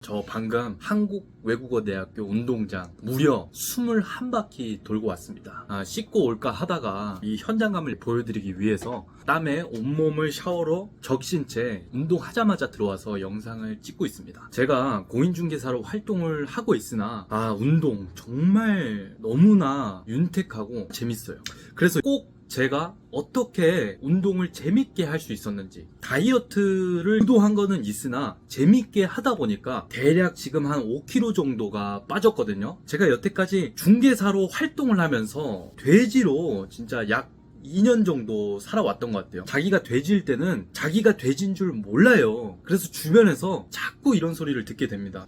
저 방금 한국외국어대학교 운동장 무려 21바퀴 돌고 왔습니다. 씻고 올까 하다가 이 현장감을 보여드리기 위해서 땀에 온몸을 샤워로 적신 채 운동하자마자 들어와서 영상을 찍고 있습니다. 제가 공인중개사로 활동을 하고 있으나 운동 정말 너무나 윤택하고 재밌어요. 그래서 꼭 제가 어떻게 운동을 재밌게 할 수 있었는지, 다이어트를 유도한 거는 있으나 재밌게 하다 보니까 대략 지금 한 5kg 정도가 빠졌거든요. 제가 여태까지 중개사로 활동을 하면서 돼지로 진짜 약 2년 정도 살아왔던 것 같아요. 자기가 돼지일 때는 자기가 돼지인 줄 몰라요. 그래서 주변에서 자꾸 이런 소리를 듣게 됩니다.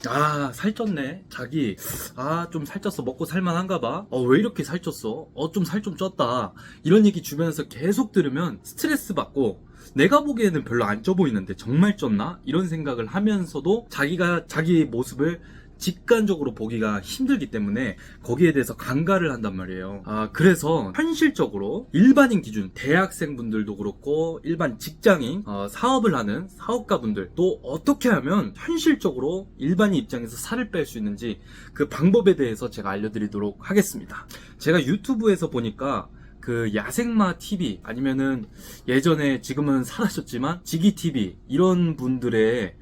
살쪘네. 자기 좀 살쪘어. 먹고 살만한가 봐. 왜 이렇게 살쪘어? 좀 살 좀 쪘다. 이런 얘기 주변에서 계속 들으면 스트레스 받고, 내가 보기에는 별로 안 쪄 보이는데 정말 쪘나? 이런 생각을 하면서도 자기가 자기 모습을 직관적으로 보기가 힘들기 때문에 거기에 대해서 간과를 한단 말이에요. 그래서 현실적으로 일반인 기준, 대학생분들도 그렇고 일반 직장인, 사업을 하는 사업가분들 또 어떻게 하면 현실적으로 일반인 입장에서 살을 뺄 수 있는지 그 방법에 대해서 제가 알려드리도록 하겠습니다. 제가 유튜브에서 보니까 그 야생마 TV 아니면은 예전에 지금은 사라졌지만 지기 TV 이런 분들의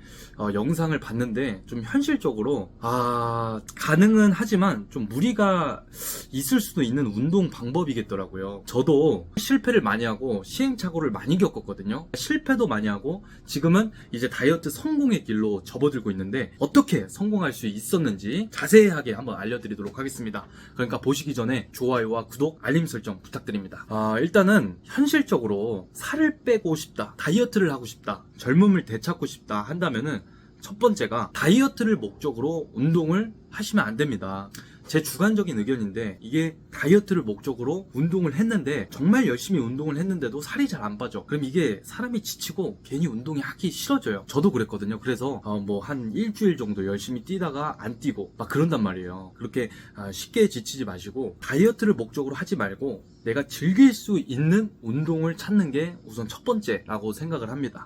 영상을 봤는데 좀 현실적으로 가능은 하지만 좀 무리가 있을 수도 있는 운동 방법이겠더라고요. 저도 실패를 많이 하고 시행착오를 많이 겪었거든요. 실패도 많이 하고 지금은 이제 다이어트 성공의 길로 접어들고 있는데 어떻게 성공할 수 있었는지 자세하게 한번 알려드리도록 하겠습니다. 그러니까 보시기 전에 좋아요와 구독, 알림 설정 부탁드립니다. 일단은 현실적으로 살을 빼고 싶다, 다이어트를 하고 싶다, 젊음을 되찾고 싶다 한다면은 첫 번째가 다이어트를 목적으로 운동을 하시면 안 됩니다. 제 주관적인 의견인데 이게 다이어트를 목적으로 운동을 했는데 정말 열심히 운동을 했는데도 살이 잘 안 빠져. 그럼 이게 사람이 지치고 괜히 운동이 하기 싫어져요. 저도 그랬거든요. 그래서 한 일주일 정도 열심히 뛰다가 안 뛰고 막 그런단 말이에요. 그렇게 쉽게 지치지 마시고 다이어트를 목적으로 하지 말고 내가 즐길 수 있는 운동을 찾는 게 우선 첫 번째라고 생각을 합니다.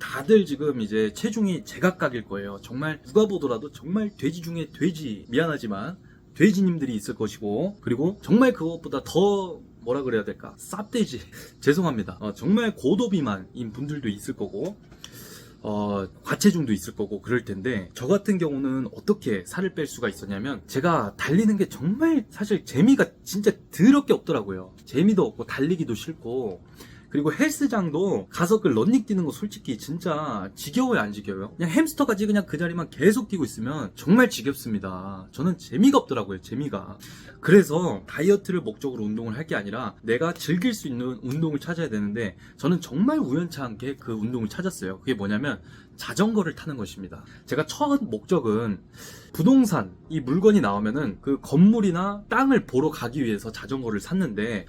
다들 지금 이제 체중이 제각각일 거예요. 정말 누가 보더라도 정말 돼지 중에 돼지, 미안하지만 돼지님들이 있을 것이고, 그리고 정말 그것보다 더 뭐라 그래야 될까, 쌉돼지 죄송합니다. 정말 고도비만인 분들도 있을 거고, 과체중도 있을 거고 그럴 텐데, 저 같은 경우는 어떻게 살을 뺄 수가 있었냐면, 제가 달리는 게 정말 사실 재미가 진짜 더럽게 없더라고요. 재미도 없고 달리기도 싫고, 그리고 헬스장도 가서 그 런닝 뛰는 거 솔직히 진짜 지겨워요, 안 지겨워요? 그냥 햄스터같이 그냥 그 자리만 계속 뛰고 있으면 정말 지겹습니다. 저는 재미가 없더라고요, 재미가. 그래서 다이어트를 목적으로 운동을 할 게 아니라 내가 즐길 수 있는 운동을 찾아야 되는데, 저는 정말 우연찮게 그 운동을 찾았어요. 그게 뭐냐면 자전거를 타는 것입니다. 제가 첫 목적은 부동산, 이 물건이 나오면은 그 건물이나 땅을 보러 가기 위해서 자전거를 샀는데,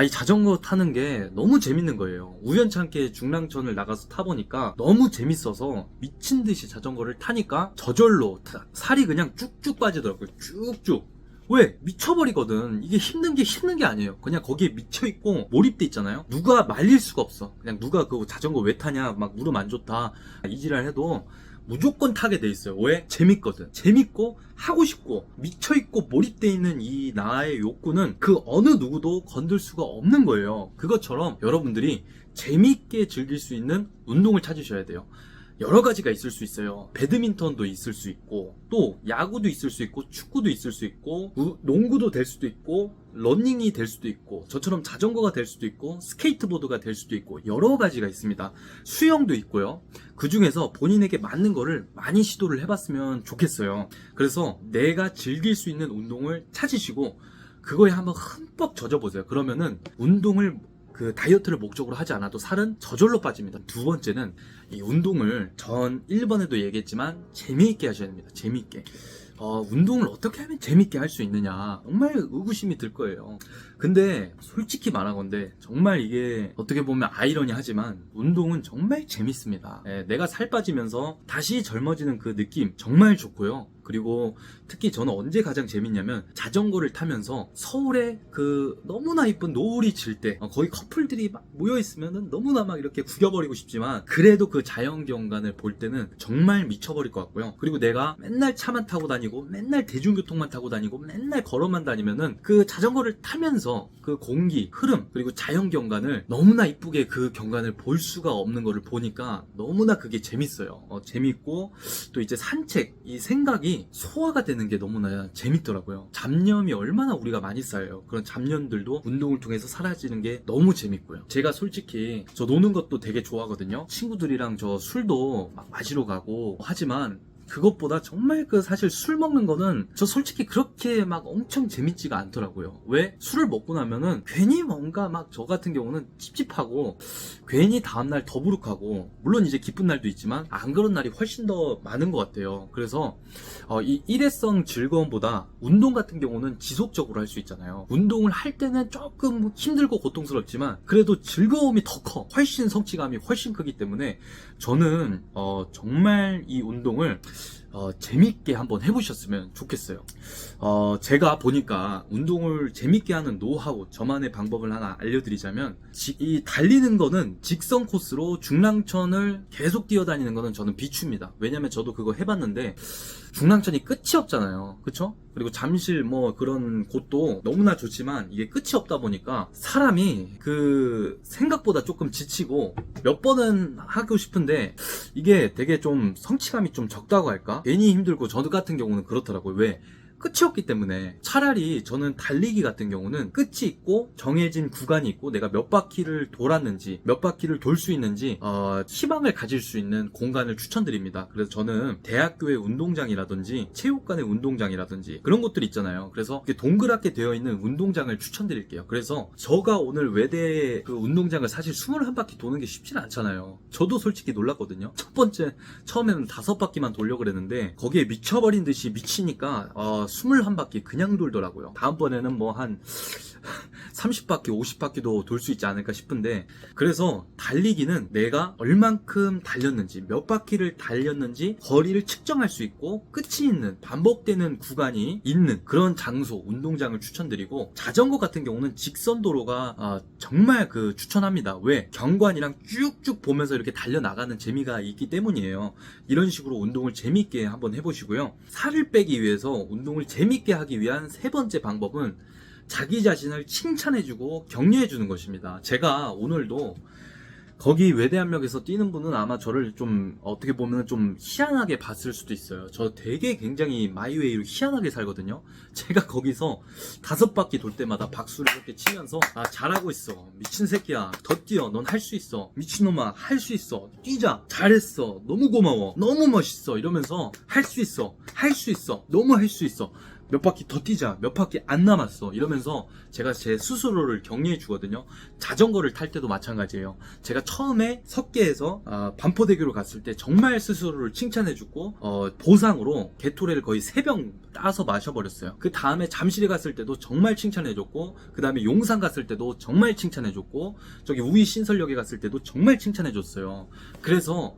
이 자전거 타는 게 너무 재밌는 거예요. 우연찮게 중랑천을 나가서 타보니까 너무 재밌어서 미친듯이 자전거를 타니까 저절로 살이 그냥 쭉쭉 빠지더라고요. 쭉쭉. 왜? 미쳐버리거든. 이게 힘든 게 아니에요. 그냥 거기에 미쳐있고 몰입돼 있잖아요. 누가 말릴 수가 없어. 그냥 누가 그 자전거 왜 타냐, 막 무릎 안 좋다, 이지랄 해도 무조건 타게 돼 있어요. 왜? 재밌거든. 재밌고 하고 싶고 미쳐있고 몰입돼 있는 이 나의 욕구는 그 어느 누구도 건들 수가 없는 거예요. 그것처럼 여러분들이 재밌게 즐길 수 있는 운동을 찾으셔야 돼요. 여러 가지가 있을 수 있어요. 배드민턴도 있을 수 있고, 또 야구도 있을 수 있고, 축구도 있을 수 있고, 농구도 될 수도 있고, 러닝이 될 수도 있고, 저처럼 자전거가 될 수도 있고, 스케이트보드가 될 수도 있고, 여러 가지가 있습니다. 수영도 있고요. 그 중에서 본인에게 맞는 거를 많이 시도를 해봤으면 좋겠어요. 그래서 내가 즐길 수 있는 운동을 찾으시고 그거에 한번 흠뻑 젖어보세요. 그러면은 운동을 다이어트를 목적으로 하지 않아도 살은 저절로 빠집니다. 두 번째는 이 운동을 전 1번에도 얘기했지만 재미있게 하셔야 됩니다. 재미있게. 운동을 어떻게 하면 재밌게 할 수 있느냐, 정말 의구심이 들 거예요. 근데 솔직히 말하건대 정말 이게 어떻게 보면 아이러니하지만 운동은 정말 재밌습니다. 내가 살 빠지면서 다시 젊어지는 그 느낌 정말 좋고요. 그리고 특히 저는 언제 가장 재밌냐면 자전거를 타면서 서울에 그 너무나 이쁜 노을이 질 때 거의 커플들이 막 모여있으면은 너무나 막 이렇게 구겨버리고 싶지만 그래도 그 자연경관을 볼 때는 정말 미쳐버릴 것 같고요. 그리고 내가 맨날 차만 타고 다니고 맨날 대중교통만 타고 다니고 맨날 걸어만 다니면은 그 자전거를 타면서 그 공기, 흐름, 그리고 자연경관을 너무나 이쁘게 그 경관을 볼 수가 없는 거를 보니까 너무나 그게 재밌어요. 재밌고 또 이제 산책, 이 생각이 소화가 되는 게 너무나 재밌더라고요. 잡념이 얼마나 우리가 많이 쌓여요. 그런 잡념들도 운동을 통해서 사라지는 게 너무 재밌고요. 제가 솔직히 저 노는 것도 되게 좋아하거든요. 친구들이랑 저 술도 막 마시러 가고 하지만 그것보다 정말 그 사실 술 먹는 거는 저 솔직히 그렇게 막 엄청 재밌지가 않더라고요. 왜? 술을 먹고 나면은 괜히 뭔가 막 저 같은 경우는 찝찝하고 괜히 다음날 더부룩하고, 물론 이제 기쁜 날도 있지만 안 그런 날이 훨씬 더 많은 것 같아요. 그래서 이 일회성 즐거움보다 운동 같은 경우는 지속적으로 할 수 있잖아요. 운동을 할 때는 조금 힘들고 고통스럽지만 그래도 즐거움이 더 커. 훨씬 성취감이 훨씬 크기 때문에 저는 정말 이 운동을 재밌게 한번 해보셨으면 좋겠어요. 제가 보니까 운동을 재밌게 하는 노하우, 저만의 방법을 하나 알려드리자면, 이 달리는 거는 직선 코스로 중랑천을 계속 뛰어다니는 거는 저는 비추입니다. 왜냐면 저도 그거 해봤는데 중랑천이 끝이 없잖아요. 그쵸? 그리고 잠실 뭐 그런 곳도 너무나 좋지만 이게 끝이 없다 보니까 사람이 그 생각보다 조금 지치고 몇 번은 하고 싶은데 이게 되게 좀 성취감이 좀 적다고 할까? 괜히 힘들고, 저도 같은 경우는 그렇더라고요. 왜? 끝이 없기 때문에. 차라리 저는 달리기 같은 경우는 끝이 있고 정해진 구간이 있고 내가 몇 바퀴를 돌았는지, 몇 바퀴를 돌 수 있는지 희망을 가질 수 있는 공간을 추천드립니다. 그래서 저는 대학교의 운동장이라든지 체육관의 운동장이라든지 그런 곳들 있잖아요. 그래서 이렇게 동그랗게 되어 있는 운동장을 추천드릴게요. 그래서 제가 오늘 외대 그 운동장을 사실 21바퀴 도는 게 쉽지는 않잖아요. 저도 솔직히 놀랐거든요. 첫 번째 처음에는 5바퀴만 돌려고 그랬는데 거기에 미쳐버린 듯이 미치니까 21바퀴 그냥 돌더라고요. 다음번에는 뭐 한 30바퀴, 50바퀴도 돌 수 있지 않을까 싶은데, 그래서 달리기는 내가 얼만큼 달렸는지, 몇 바퀴를 달렸는지 거리를 측정할 수 있고 끝이 있는, 반복되는 구간이 있는 그런 장소, 운동장을 추천드리고, 자전거 같은 경우는 직선도로가 정말 추천합니다. 왜? 경관이랑 쭉쭉 보면서 이렇게 달려나가는 재미가 있기 때문이에요. 이런 식으로 운동을 재밌게 한번 해보시고요. 살을 빼기 위해서 운동을 재밌게 하기 위한 세 번째 방법은 자기 자신을 칭찬해주고 격려해주는 것입니다. 제가 오늘도 거기 외대암역에서 뛰는 분은 아마 저를 좀 어떻게 보면 좀 희한하게 봤을 수도 있어요. 저 되게 굉장히 마이웨이로 희한하게 살거든요. 제가 거기서 5바퀴 돌 때마다 박수를 이렇게 치면서 잘하고 있어, 미친 새끼야, 더 뛰어, 넌 할 수 있어, 미친놈아 할 수 있어, 뛰자, 잘했어, 너무 고마워, 너무 멋있어, 이러면서 할 수 있어, 할 수 있어, 너무 할 수 있어, 몇 바퀴 더 뛰자, 몇 바퀴 안 남았어, 이러면서 제가 제 스스로를 격려해 주거든요. 자전거를 탈 때도 마찬가지예요. 제가 처음에 석계에서 반포대교로 갔을 때 정말 스스로를 칭찬해 주고 보상으로 게토레를 거의 3병 따서 마셔버렸어요. 그 다음에 잠실에 갔을 때도 정말 칭찬해 줬고, 그 다음에 용산 갔을 때도 정말 칭찬해 줬고, 저기 우이 신설역에 갔을 때도 정말 칭찬해 줬어요. 그래서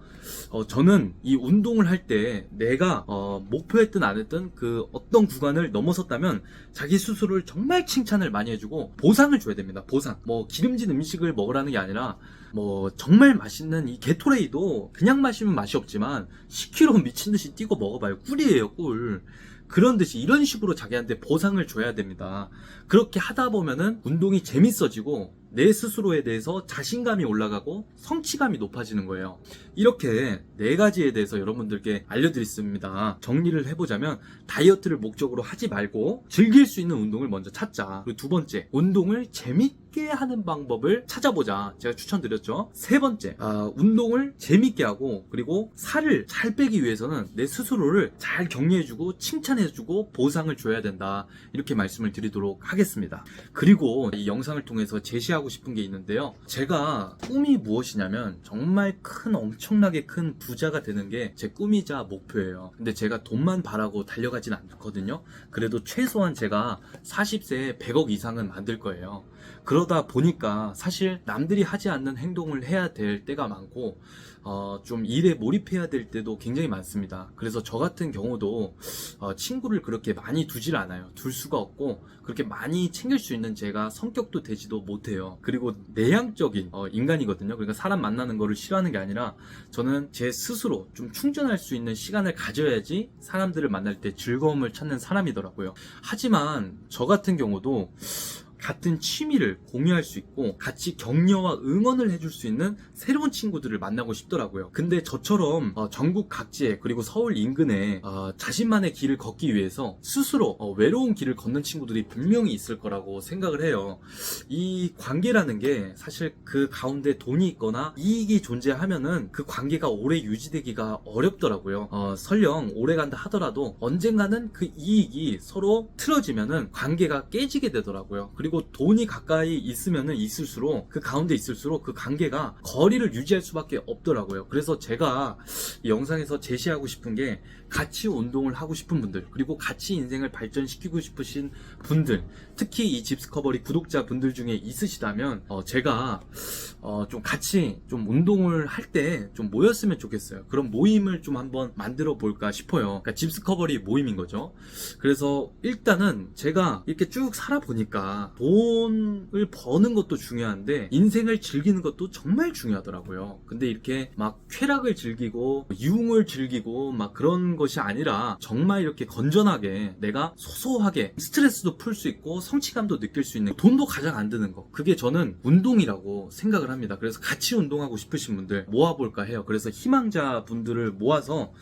저는 이 운동을 할 때 내가 목표했든 안 했든 그 어떤 구간을 넘어섰다면 자기 스스로를 정말 칭찬을 많이 해주고 보상을 줘야 됩니다. 보상. 뭐 기름진 음식을 먹으라는 게 아니라 뭐 정말 맛있는 이 게토레이도 그냥 마시면 맛이 없지만 10kg 미친듯이 뛰고 먹어봐요. 꿀이에요, 꿀. 그런 듯이 이런 식으로 자기한테 보상을 줘야 됩니다. 그렇게 하다 보면은 운동이 재밌어지고 내 스스로에 대해서 자신감이 올라가고 성취감이 높아지는 거예요. 이렇게 4가지에 대해서 여러분들께 알려드렸습니다. 정리를 해보자면, 다이어트를 목적으로 하지 말고 즐길 수 있는 운동을 먼저 찾자. 그리고 2번째, 운동을 재밌게 하는 방법을 찾아보자. 제가 추천드렸죠. 3번째, 운동을 재밌게 하고 그리고 살을 잘 빼기 위해서는 내 스스로를 잘 격려해주고 칭찬해주고 보상을 줘야 된다. 이렇게 말씀을 드리도록 하겠습니다. 그리고 이 영상을 통해서 제시하고 싶은 게 있는데요. 제가 꿈이 무엇이냐면 정말 엄청나게 큰 부자가 되는 게 제 꿈이자 목표예요. 근데 제가 돈만 바라고 달려가진 않거든요. 그래도 최소한 제가 40세에 100억 이상은 만들 거예요. 그러다 보니까 사실 남들이 하지 않는 행동을 해야 될 때가 많고 좀 일에 몰입해야 될 때도 굉장히 많습니다. 그래서 저 같은 경우도 친구를 그렇게 많이 두질 않아요. 둘 수가 없고 그렇게 많이 챙길 수 있는 제가 성격도 되지도 못해요. 그리고 내향적인 인간이거든요. 그러니까 사람 만나는 거를 싫어하는 게 아니라 저는 제 스스로 좀 충전할 수 있는 시간을 가져야지 사람들을 만날 때 즐거움을 찾는 사람이더라고요. 하지만 저 같은 경우도 같은 취미를 공유할 수 있고 같이 격려와 응원을 해줄 수 있는 새로운 친구들을 만나고 싶더라고요. 근데 저처럼 전국 각지에 그리고 서울 인근에 자신만의 길을 걷기 위해서 스스로 외로운 길을 걷는 친구들이 분명히 있을 거라고 생각을 해요. 이 관계라는 게 사실 그 가운데 돈이 있거나 이익이 존재하면은 그 관계가 오래 유지되기가 어렵더라고요. 설령 오래 간다 하더라도 언젠가는 그 이익이 서로 틀어지면은 관계가 깨지게 되더라고요. 그리고 돈이 가까이 있으면은 있을수록 그 가운데 있을수록 그 관계가 거리를 유지할 수밖에 없더라고요. 그래서 제가 이 영상에서 제시하고 싶은 게 같이 운동을 하고 싶은 분들 그리고 같이 인생을 발전시키고 싶으신 분들 특히 이 집스커버리 구독자분들 중에 있으시다면 제가 좀 같이 좀 운동을 할 때 좀 모였으면 좋겠어요. 그런 모임을 좀 한번 만들어 볼까 싶어요. 그러니까 집스커버리 모임인 거죠. 그래서 일단은 제가 이렇게 쭉 살아보니까 돈을 버는 것도 중요한데 인생을 즐기는 것도 정말 중요하더라고요. 근데 이렇게 막 쾌락을 즐기고 유흥을 즐기고 막 그런 것이 아니라 정말 이렇게 건전하게 내가 소소하게 스트레스도 풀 수 있고 성취감도 느낄 수 있는 돈도 가장 안 드는 거 그게 저는 운동이라고 생각을 합니다. 그래서 같이 운동하고 싶으신 분들 모아볼까 해요. 그래서 희망자 분들을 모아서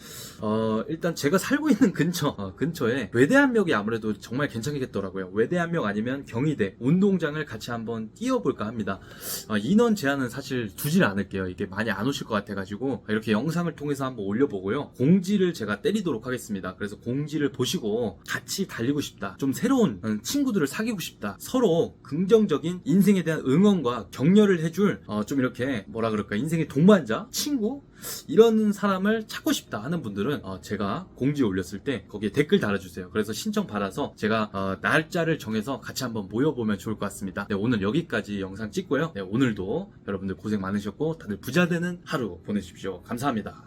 일단 제가 살고 있는 근처에 외대암역이 아무래도 정말 괜찮겠더라고요. 외대암역 아니면 경희대 운동장을 같이 한번 뛰어볼까 합니다. 인원 제한은 사실 두질 않을게요. 이게 많이 안 오실 것 같아가지고 이렇게 영상을 통해서 한번 올려보고요. 공지를 제가 때리도록 하겠습니다. 그래서 공지를 보시고 같이 달리고 싶다. 좀 새로운 친구들을 사귀고 싶다. 서로 긍정적인 인생에 대한 응원과 격려를 해줄 좀 이렇게 뭐라 그럴까 인생의 동반자, 친구 이런 사람을 찾고 싶다 하는 분들은 제가 공지 올렸을 때 거기에 댓글 달아주세요. 그래서 신청 받아서 제가 날짜를 정해서 같이 한번 모여보면 좋을 것 같습니다. 네, 오늘 여기까지 영상 찍고요. 네, 오늘도 여러분들 고생 많으셨고 다들 부자 되는 하루 보내십시오. 감사합니다.